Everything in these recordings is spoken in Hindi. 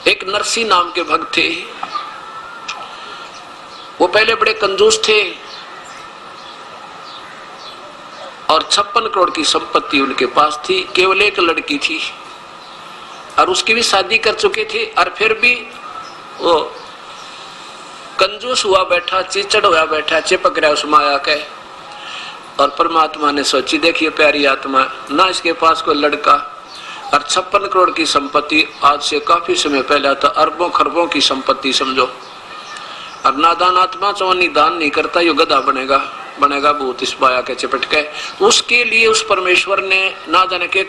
एक नरसी नाम के भक्त थे। वो पहले बड़े कंजूस थे और 56 करोड़ की संपत्ति उनके पास थी। केवल एक लड़की थी और उसकी भी शादी कर चुके थे, और फिर भी वो कंजूस हुआ बैठा, चिचड़ हुआ बैठा, चिपक रहा उस माया के। और परमात्मा ने सोची, देखिए प्यारी आत्मा, ना इसके पास कोई लड़का और 56 करोड़ की संपत्ति, आज से काफी समय पहले था अरबों खरबों की संपत्ति समझो। और नादान आत्मा चौनी दान नहीं करता, यो गधा बनेगा भूत इस माया के चिपट के। उसके लिए उस परमेश्वर ने ना जाने के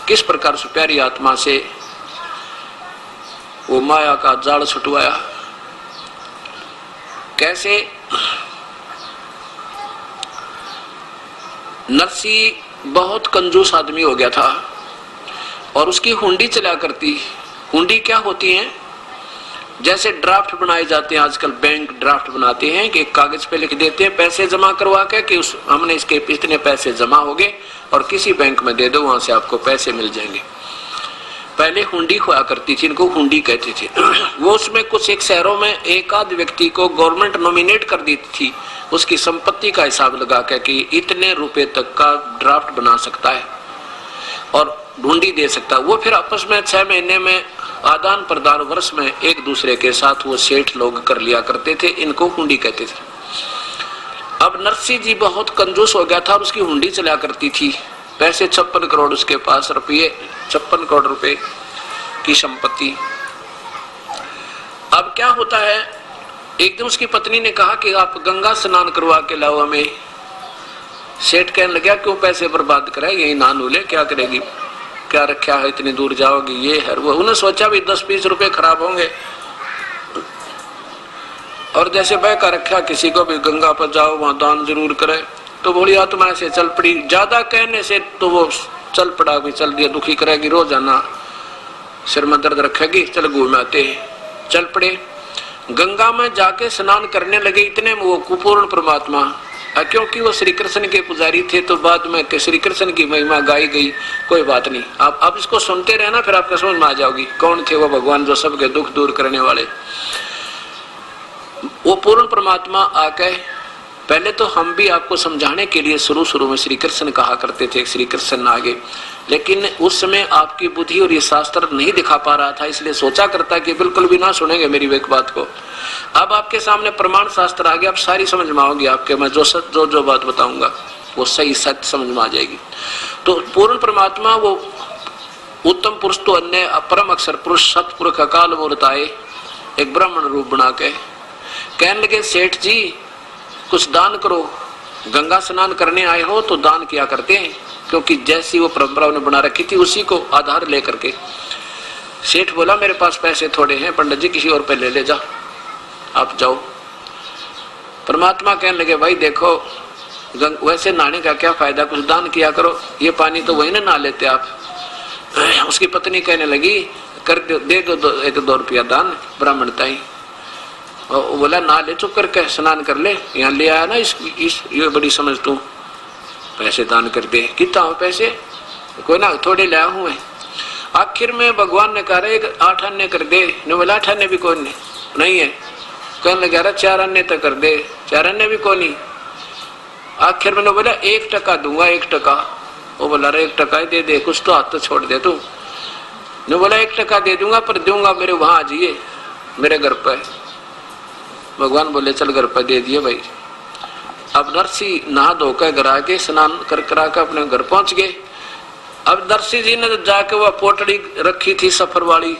किस प्रकार से प्यारी आत्मा से वो माया का जाल छुटवाया। कैसे? नरसी बहुत कंजूस आदमी हो गया था और उसकी हुंडी चला करती। हुंडी क्या होती है? जैसे ड्राफ्ट बनाए जाते हैं आजकल, बैंक ड्राफ्ट बनाते हैं कि एक कागज पे लिख देते हैं पैसे जमा करवा के कि हमने इसके इतने पैसे जमा हो गए और किसी बैंक में दे दो, वहां से आपको पैसे मिल जाएंगे। पहले हुंडी हुआ करती थी, इनको हुंडी कहते थे। वो उसमें कुछ एक शहरों में एक आध व्यक्ति को गवर्नमेंट नॉमिनेट कर देती थी, उसकी संपत्ति का हिसाब लगा के कि इतने रुपए तक का ड्राफ्ट बना सकता है और हुंडी दे सकता है। वो फिर आपस में 6 महीने में आदान प्रदान, वर्ष में एक दूसरे के साथ वो सेठ लोग कर लिया करते थे, इनको हुंडी कहते थे। अब नरसी जी बहुत कंजूस हो गया था और उसकी हुंडी चला करती थी। पैसे 56 करोड़ उसके पास, रुपये 56 करोड़ रुपए की संपत्ति। अब क्या होता है, एक दिन उसकी पत्नी ने कहा कि आप गंगा स्नान करवा के लाओ हमें। सेठ कहने लगा, क्यों पैसे बर्बाद कराए, यही नहा ले, क्या करेगी, क्या रखा है, इतनी दूर जाओगी, ये है वो। उन्हें सोचा भी 10-20 रुपए खराब होंगे, और जैसे बहका रखा किसी को भी गंगा पर जाओ वहां दान जरूर करे। तो बोली आत्मा से चल पड़ी, ज्यादा कहने से तो वो चल पड़ा, भी चल दिया, दुखी करेगी, रोजाना सिर में दर्द रखेगी, चल घूमाते। चल पड़े, गंगा में जाके स्नान करने लगे। इतने में वो कुपूर्ण परमात्मा, क्योंकि वो श्री कृष्ण के पुजारी थे तो बाद में श्री कृष्ण की महिमा गाई गई, कोई बात नहीं। आप अब इसको सुनते रहना, फिर आपको समझ में आ जाओगी कौन थे वो भगवान जो सबके दुख दूर करने वाले। वो पूर्ण परमात्मा आके, पहले तो हम भी आपको समझाने के लिए शुरू में श्री कृष्ण कहा करते थे, श्री कृष्ण आगे, लेकिन उस समय आपकी बुद्धि और ये शास्त्र नहीं दिखा पा रहा था, इसलिए सोचा करता कि बिल्कुल भी ना सुनेंगे मेरी एक बात को। अब आपके सामने प्रमाण शास्त्र आ गया, आप सारी समझ में आओगी आपके, मैं जो बात बताऊंगा वो सही सत्य समझ में आ जाएगी। तो पूर्ण परमात्मा वो उत्तम पुरुष तो अन्य परम अक्षर पुरुष सतपुरुष अकाल मूर्त आए, एक ब्राह्मण रूप बना के कहने लगे, सेठ जी कुछ दान करो, गंगा स्नान करने आए हो तो दान किया करते हैं, क्योंकि जैसी वो परंपरा उन्होंने बना रखी थी उसी को आधार लेकर के। सेठ बोला, मेरे पास पैसे थोड़े हैं पंडित जी, किसी और पे ले जा, आप जाओ। परमात्मा कहने लगे, भाई देखो वैसे नहाने का क्या फायदा, कुछ दान किया करो, ये पानी तो वही ना नहा लेते आप। उसकी पत्नी कहने लगी, कर दे दो 1-2 रुपया दान ब्राह्मणता ही। बोला, ना ले, चुप करके स्नान कर ले, यहाँ ले आया ना इस ये बड़ी समझ तू, पैसे दान कर दे। कितना हो पैसे? कोई ना, थोड़े लाया हूं मैं। आखिर में भगवान ने कहा 8 अन्य कर दे। ने बोला 8 अन्य भी कौन नहीं है। कहने लगा 4 अन्य तक कर दे, 4 अन्य भी कौन नहीं। आखिर में बोला 1 टका दूंगा, 1 टका। वो बोला 1 टका ही दे, कुछ तो हाथ तो छोड़ दे तू। ने बोला 1 टका दे दूंगा, पर दूंगा मेरे वहां आ जाइए, मेरे घर पर। भगवान बोले चल घर पर, दे दिए भाई। अब नरसी नहा धोकर घर आके स्नान कर कर अपने घर पहुंच गए। अब नरसी जी ने जाके वह पोटड़ी रखी थी सफर वाली,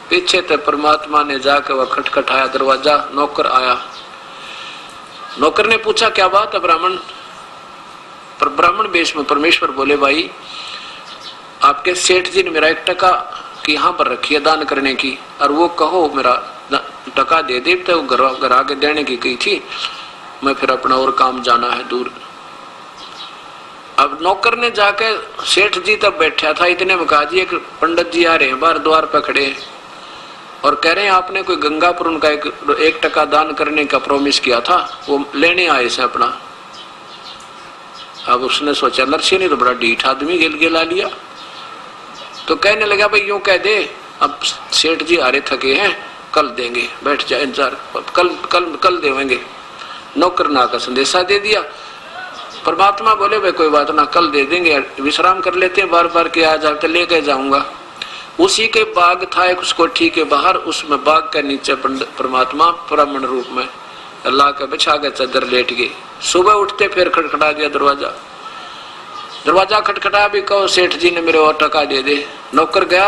पीछे से परमात्मा ने जाके वह खटखटाया दरवाजा, नौकर आया। नौकर ने पूछा क्या बात है ब्राह्मण? पर ब्राह्मण वेश में परमेश्वर बोले, भाई आपके सेठ जी ने मेरा 1 टका की यहाँ पर रखी है दान करने की, और वो कहो मेरा टका दे दे, तो घर आके देने की कही थी, मैं फिर अपना और काम जाना है दूर। अब नौकर ने जाके, सेठ जी तब बैठा था, इतने में कहा, जी एक पंडित जी आ रहे हैं बाहर द्वार पर खड़े और कह रहे हैं आपने कोई गंगापुर उनका 1 टका दान करने का प्रॉमिस किया था, वो लेने आए से अपना। अब उसने सोचा नरसी ने तो बड़ा ढीठ आदमी गिला लिया, तो कहने लगा भाई यूं कह दे अब सेठ जी आ रहे थके हैं, कल देंगे, बैठ जा इंतजार, कल कल कल देवेंगे। नौकर ना का संदेशा दे दिया। परमात्मा बोले भाई कोई बात ना, कल दे देंगे, विश्राम कर लेते हैं, बार बार के आ जाते लेके जाऊंगा। उसी के बाग था एक उस कोठी के बाहर, उसमें बाग के नीचे परमात्मा ब्राह्मण रूप में अल्लाह का बिछा के चादर लेट गए। सुबह उठते फिर खटखटा दिया दरवाजा। दरवाजा खटखटा भी कहो सेठ जी ने मेरे और टका दे दे। नौकर गया,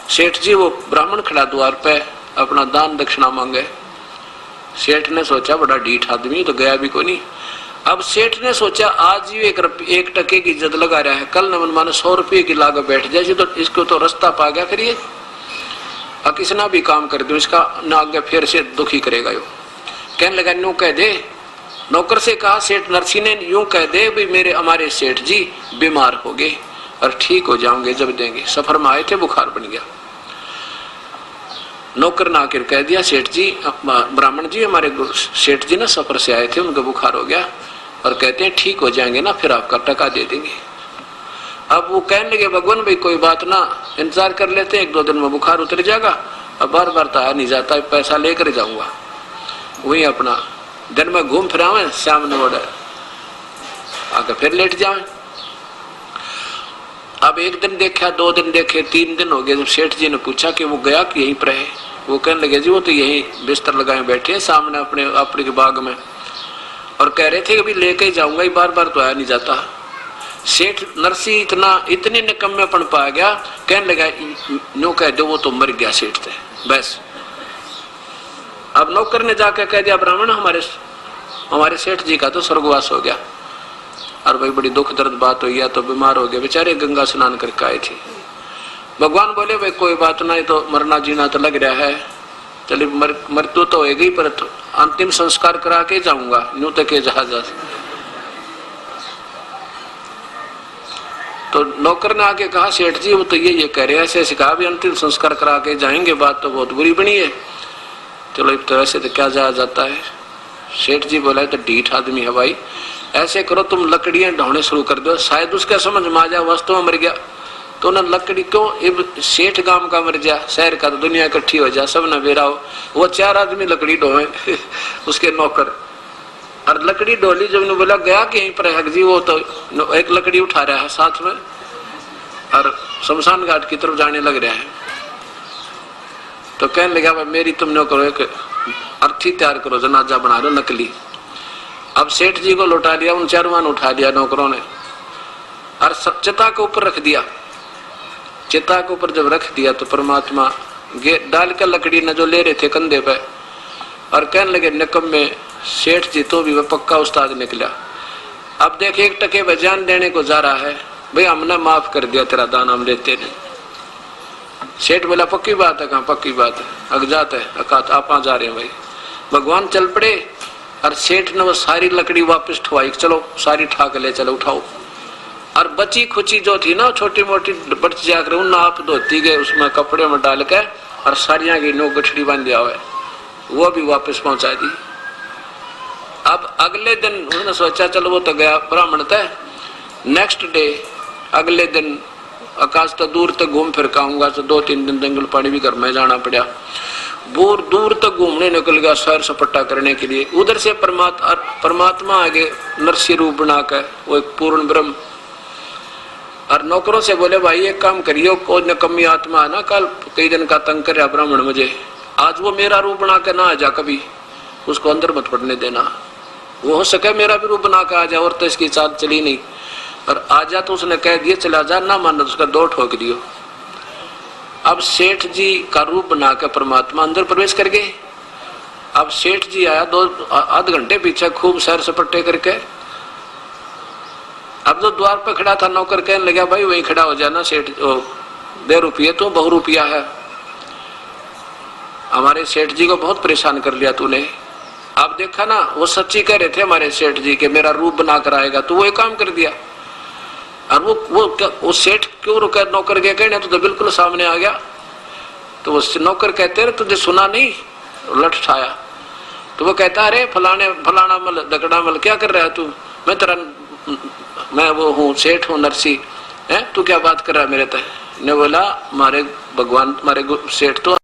सेठ जी वो ब्राह्मण खड़ा द्वार पे अपना दान दक्षिणा मांगे। सेठ ने सोचा बड़ा डीठ आदमी तो गया भी कोई नहीं। अब सेठ ने सोचा आज ही एक टके की इज्जत लगा रहा है, कल न मन माने 100 रुपये की लागत बैठ जाए तो इसको तो रास्ता पा गया करिए, और किसना भी काम कर दो इसका न आगे फिर से दुखी करेगा। यो कहने लगा यूं कह दे। नौकर से कहा सेठ नरसी ने यूं कह दे भी मेरे हमारे सेठ जी बीमार हो गए और ठीक हो जाओगे जब देंगे, सफर में आए थे बुखार बन गया। नौकर ने आकर कह दिया सेठ जी ब्राह्मण जी हमारे सेठ जी ना सफर से आए थे, उनका बुखार हो गया और कहते हैं ठीक हो जाएंगे ना फिर आपका टका दे देंगे। अब वो कहने लगे भगवान भाई कोई बात ना, इंतजार कर लेते हैं, 1-2 दिन में बुखार उतर जाएगा, अब बार बार तो आ नहीं जाता, पैसा लेकर जाऊंगा, वही अपना दिन में घूम फिरावे, शाम ने बड़ा आके फिर लेट जाए। अब 1 दिन देखा, 2 दिन देखे, 3 दिन हो गए। जब सेठ जी ने पूछा कि वो गया कि यहीं पर है, वो कहने लगे जी वो तो यहीं बिस्तर लगाए बैठे हैं सामने अपने के बाग में, और कह रहे थे कि अभी लेके जाऊंगा, ही बार बार तो आया नहीं जाता। सेठ नरसी इतने निकम्मेपन पा गया, कहने लगा नो कह दो वो तो मर गया सेठ थे बस। अब नौकर ने जाकर कह दिया ब्राह्मण हमारे सेठ जी का तो स्वर्गवास हो गया, और भाई बड़ी दुख दर्द बात हुई है, तो बीमार हो गए बेचारे, गंगा स्नान करके आए थे। भगवान बोले भाई कोई बात नहीं, तो मरना जीना तो लग रहा है, चलिए मृत्यु तो होगी पर अंतिम संस्कार करा के जाऊंगा, यूं तक के जहाज। तो नौकर ने आके कहा सेठ जी वो तो ये कह रहे हैं, ऐसे कहा भी अंतिम संस्कार करा के जाएंगे, बात तो बहुत बुरी बनी है। चलो तो ऐसे तो क्या जाया जाता है। सेठ जी बोला तो ढीठ आदमी है भाई, ऐसे करो तुम लकड़ियां ढोने शुरू कर दो, शायद उसका समझ में आ जाए वास्तव में मर गया तो ना लकड़ी क्यों, सेठ गांव का मर गया, शहर का तो दुनिया इकट्ठी हो जाए, सब न बेरा हो। वो 4 आदमी लकड़ी ढोए उसके नौकर, और लकड़ी ढोली जब ने बोला गया कि यहीं पर हक जी, वो तो एक लकड़ी उठा रहा है साथ में और शमशान घाट की तरफ जाने लग रहा है। तो कहने लगा भाई मेरी तुमने करो एक अर्थी तैयार करो, जनाजा बना दो नकली। अब सेठ जी को लौटा दिया, उन 4 उठा दिया नौकरों ने और चिता के ऊपर रख दिया। चिता के ऊपर जब रख दिया तो परमात्मा डाल कर लकड़ी न जो ले रहे थे कंधे पे, और कहने लगे निकम्मे सेठ जी तो भी वह पक्का उस्ताद निकला। अब देख 1 टके बजान देने को जा रहा है, भाई हमने माफ कर दिया तेरा दान, हम लेते नहीं। सेठ बोला पक्की बात है, कहाँ पक्की बात है, अगजात है, आप जा रहे हैं भाई। भगवान चल पड़े और सेठ ने वो सारी लकड़ी वापस ठुआई, चलो सारी ठाक ले चलो उठाओ। और बची खुची जो थी ना छोटी मोटी बच जाकर उन आप धोती गए उसमें कपड़े में डाल के, और सारिया की नो गठड़ी बांध दिया हुआ है, वो भी वापस पहुंचा दी। अब अगले दिन उन्होंने सोचा चलो वो तो गया ब्राह्मण तय, नेक्स्ट डे अगले दिन आकाश तो दूर तक घूम फिर के आऊंगा, तो 2-3 दिन जंगल पानी भी घर में जाना पड़ा। बहुत दूर तक घूमने निकल गया सैर सपट्टा करने के लिए। उधर से परमात्मा आगे नरसी रूप बना कर, वो एक पूर्ण ब्रह्म, और नौकरों से बोले भाई एक काम करियो, कोई नकम्मी आत्मा है ना कल कई दिन का तंग कर ब्राह्मण मुझे, आज वो मेरा रूप बना के ना आ जा, कभी उसको अंदर मत पड़ने देना, वो हो सके मेरा भी रूप बना के आ जाए, और तो इसकी चाल चली नहीं, और आ जा तो उसने कह दिया चला जा, ना माना तो उसका 2 ठोक दियो। अब सेठ जी का रूप बनाकर परमात्मा अंदर प्रवेश कर गए। अब सेठ जी आया 2-8 घंटे पीछे खूब सैर सपट्टे करके। अब जो द्वार पर खड़ा था नौकर कहने लगा भाई वहीं खड़ा हो जाना, सेठ 2 रुपये तो बहु रुपया है, हमारे सेठ जी को बहुत परेशान कर लिया तूने। अब देखा ना वो सच्ची कह रहे थे हमारे सेठ जी के मेरा रूप बना कर आएगा, तो वो एक काम कर दिया। और वो सेठ क्यों रुका, नौकर के कहने तो बिल्कुल सामने आ गया। तो वो नौकर कहते हैं तुझे सुना नहीं, लठ उठाया। तो वो कहता अरे फलाना मल दकड़ा मल क्या कर रहा है तू, मैं वो हूँ सेठ हूँ नरसी है, तू क्या बात कर रहा है मेरे तय, ने बोला मारे भगवान मारे सेठ तो